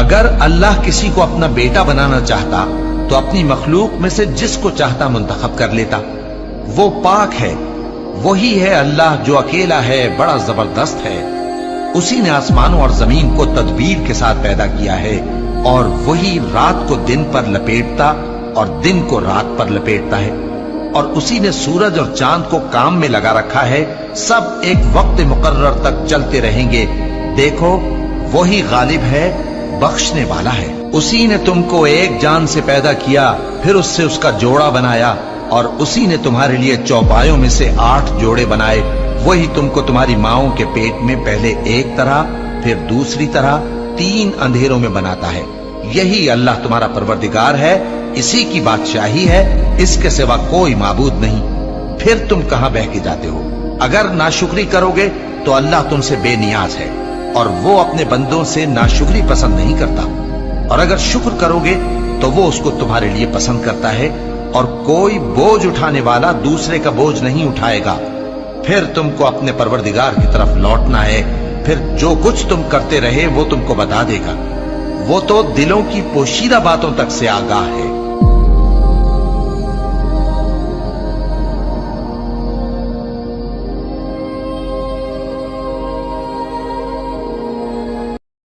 اگر اللہ کسی کو اپنا بیٹا بنانا چاہتا تو اپنی مخلوق میں سے جس کو چاہتا منتخب کر لیتا۔ وہ پاک ہے، وہی ہے اللہ جو اکیلا ہے، بڑا زبردست ہے۔ اسی نے آسمانوں اور زمین کو تدبیر کے ساتھ پیدا کیا ہے، اور وہی رات کو دن پر لپیٹتا اور دن کو رات پر لپیٹتا ہے، اور اسی نے سورج اور چاند کو کام میں لگا رکھا ہے، سب ایک وقت مقرر تک چلتے رہیں گے۔ دیکھو وہی غالب ہے، بخشنے والا ہے۔ اسی نے تم کو ایک جان سے پیدا کیا، پھر اس سے اس کا جوڑا بنایا، اور اسی نے تمہارے لیے چوپایوں میں سے 8 جوڑے بنائے۔ وہی تم کو تمہاری ماؤں کے پیٹ میں پہلے ایک طرح پھر دوسری طرح 3 اندھیروں میں بناتا ہے۔ یہی اللہ تمہارا پروردگار ہے، اسی کی بادشاہی ہے، اس کے سوا کوئی معبود نہیں۔ پھر تم کہاں بہہ کے جاتے ہو؟ اگر ناشکری کرو گے تو اللہ تم سے بے نیاز ہے، اور وہ اپنے بندوں سے ناشکری پسند نہیں کرتا، اور اگر شکر کرو گے تو وہ اس کو تمہارے لیے پسند کرتا ہے، اور کوئی بوجھ اٹھانے والا دوسرے کا بوجھ نہیں اٹھائے گا۔ پھر تم کو اپنے پروردگار کی طرف لوٹنا ہے، پھر جو کچھ تم کرتے رہے وہ تم کو بتا دے گا۔ وہ تو دلوں کی پوشیدہ باتوں تک سے آگاہ ہے۔